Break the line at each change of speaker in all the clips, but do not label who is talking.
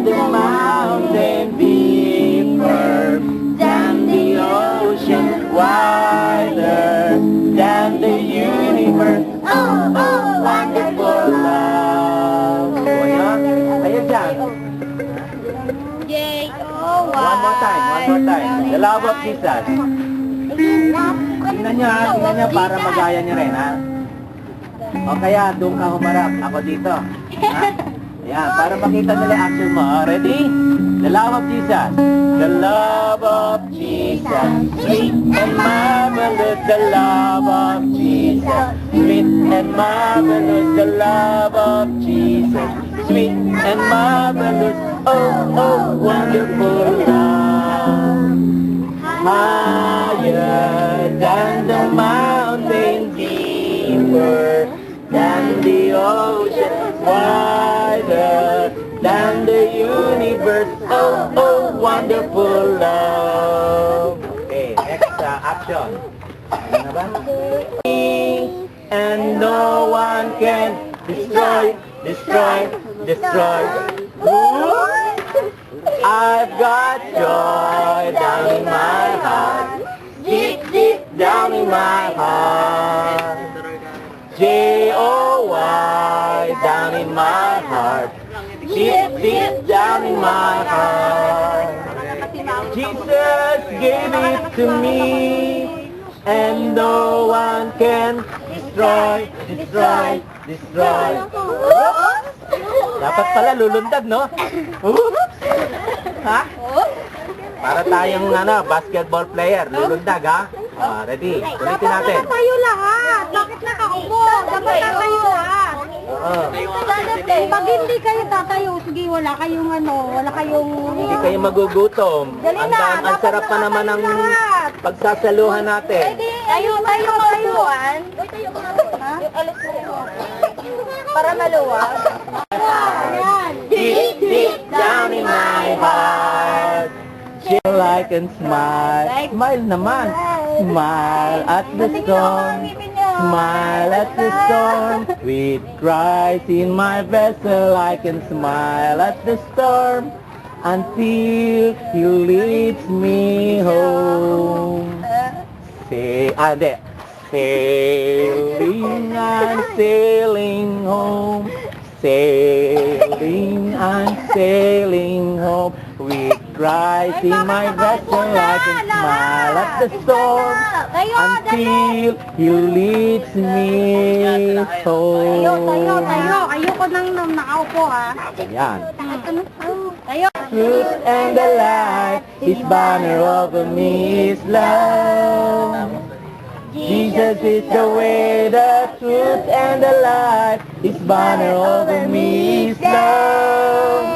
than the mountain, deeper than the ocean, wider than the universe. Oh, oh, wonderful love. Ayan dyan.
Yay! Oh,
One more time. The love of Jesus. Tingnan nyo para magaya nyo rin, ha? O kaya, doon ka humarap. Ako dito. Ha? Ayan, para makita nila action mo. Ready? The love of Jesus. The love of Jesus. Sweet and marvelous. The love of Jesus. Sweet and marvelous. The love of Jesus. Sweet and marvelous. Oh, oh, wonderful love. Higher than the mountain, deeper than the ocean, wider than the universe. Oh, oh, wonderful love. Okay, next action. Ano na ba? And no one can destroy. I've got joy down in my heart, deep, deep down in my heart. J-O-Y down in my heart, deep, deep down in my heart. Jesus gave it to me, and no one can destroy. Dapat pala lulundag, no? Ha? Para tayong basketball player, lulundag, ha? Ready? Ulitin natin.
Dapat tayo lahat. Bakit nakaupo? Dapat tatayo lahat. Pag hindi kayo tatayo, sige, wala kayong
Hindi kayo magugutom.
Dali na,
Ang sarap pa naman ng pagsasaluhan natin.
Tayo. Yung alas mo. Para maluwag.
Deep, deep down in my heart, chill like and smile. Smile naman. Smile at the storm. Smile at the storm. With Christ in my vessel, I can smile at the storm until He leads me home. Sailing and sailing home. Sailing and sailing home. With Christ in my vessel, I can smile at the storm until He leads me home.
Tayo. Ayoko nang nakaupo, ha?
Yan.
Tayo.
Truth and the light, His banner over me is love. Jesus is the way, the truth and the light, His banner over me is love.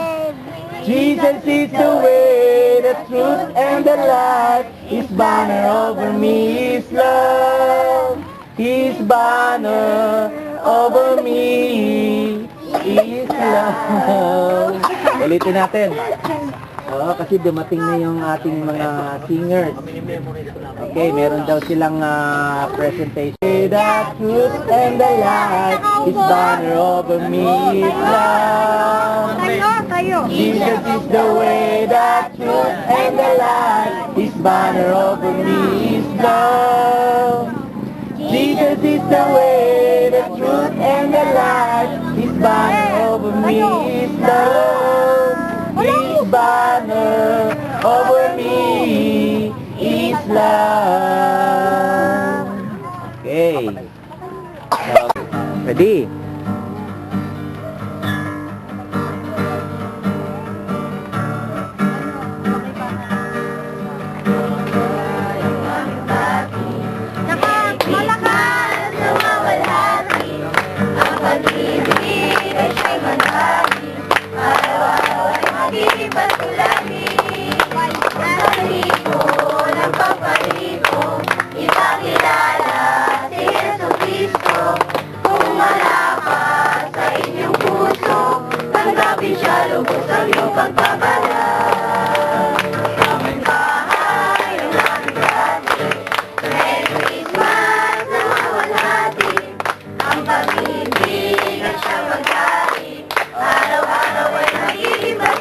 Jesus is the way, the truth and the light, His banner over me is love. His banner over me is love. Ulitin natin. Oo, kasi dumating na yung ating mga singers. Okay, meron daw silang presentation. The truth and the light, His banner over me is love.
Tayo.
Jesus is the way, the truth and the light, His banner over me is love. Jesus is the way, the truth and the light, His banner over me is love. His banner over me is love. Okay. Ready?
Araw-araw ay magiging mas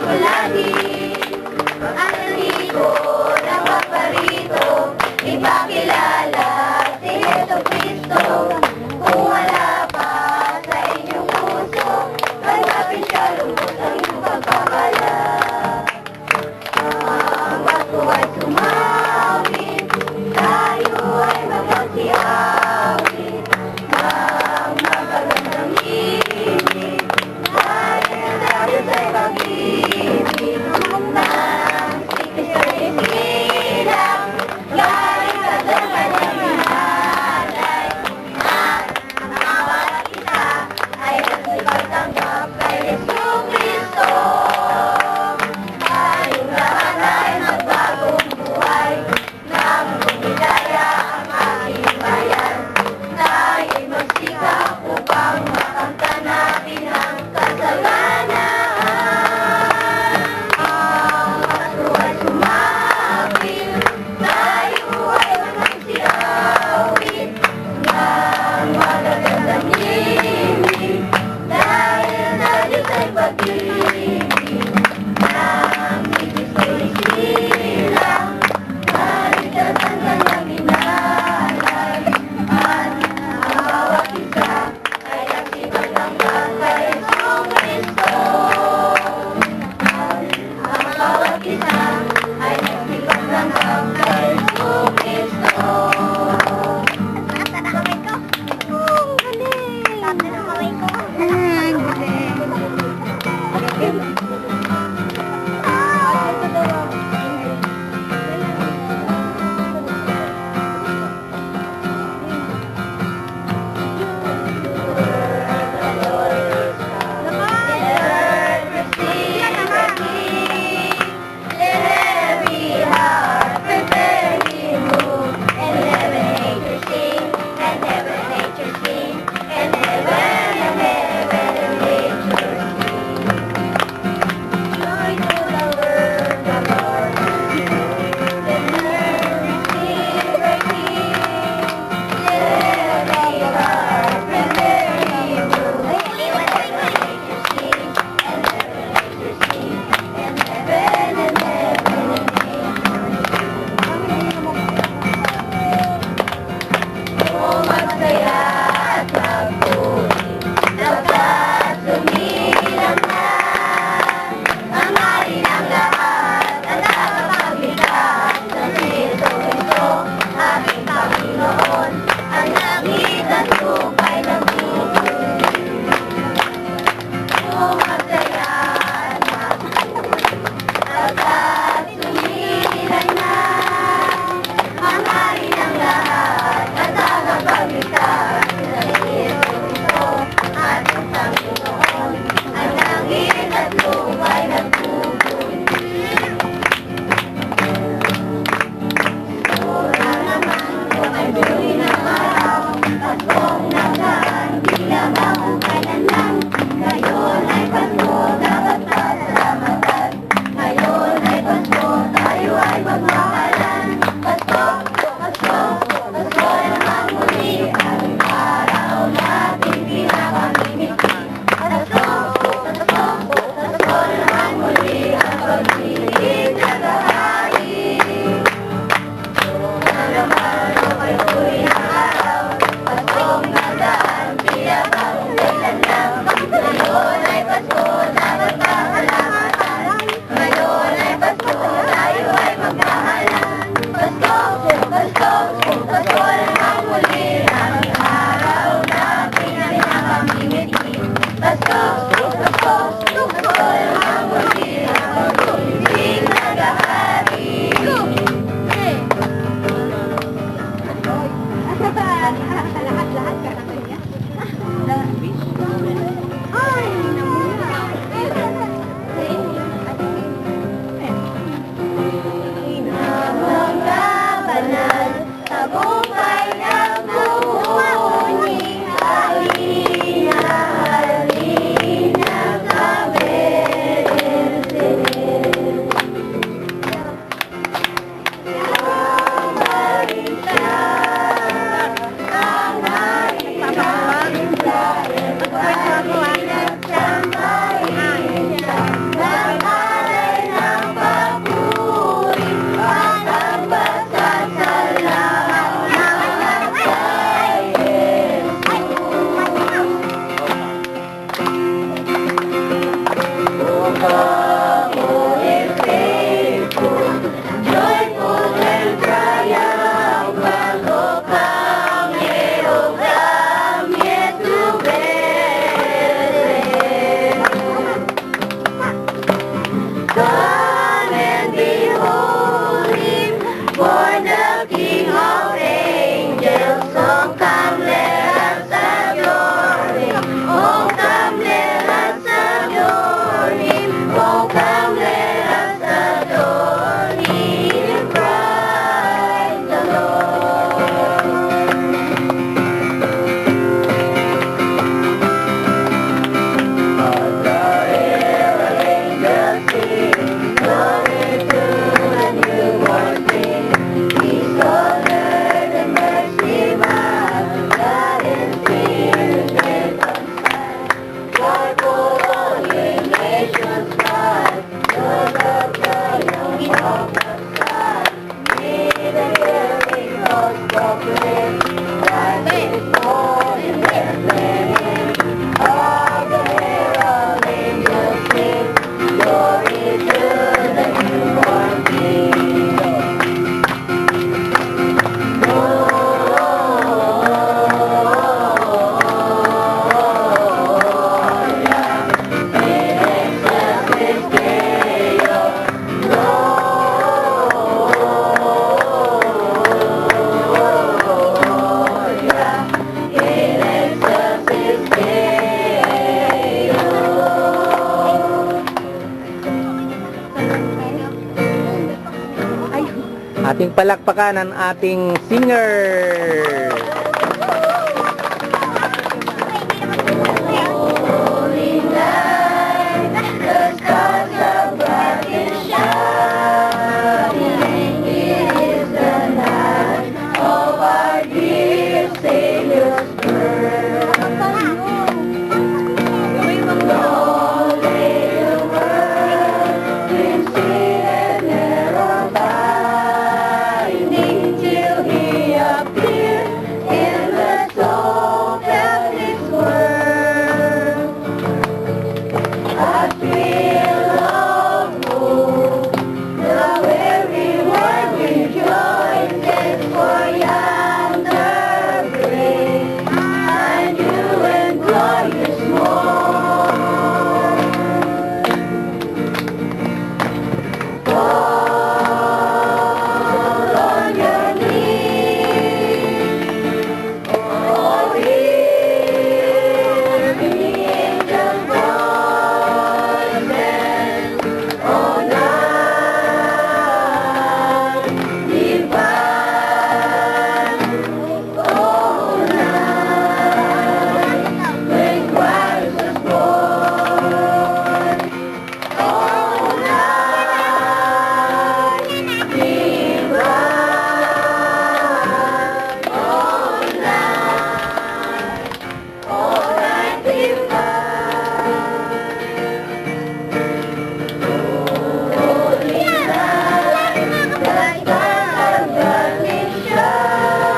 Come and behold him, born the King of angels. Oh, come, let us adore him. Oh, come, let us adore him. Oh, come, let us adore him. Praise the Lord. Glory to the newborn King. He's honored and mercy man. God in fear, death unsigned. Joyful all ye nations rise. Lord of triumph of the sky. May the hearing gospel proclaim. Christ is born in Bethlehem. All the herald angels sing. Glory to the newborn King.
Ating palakpakan ang ating singer.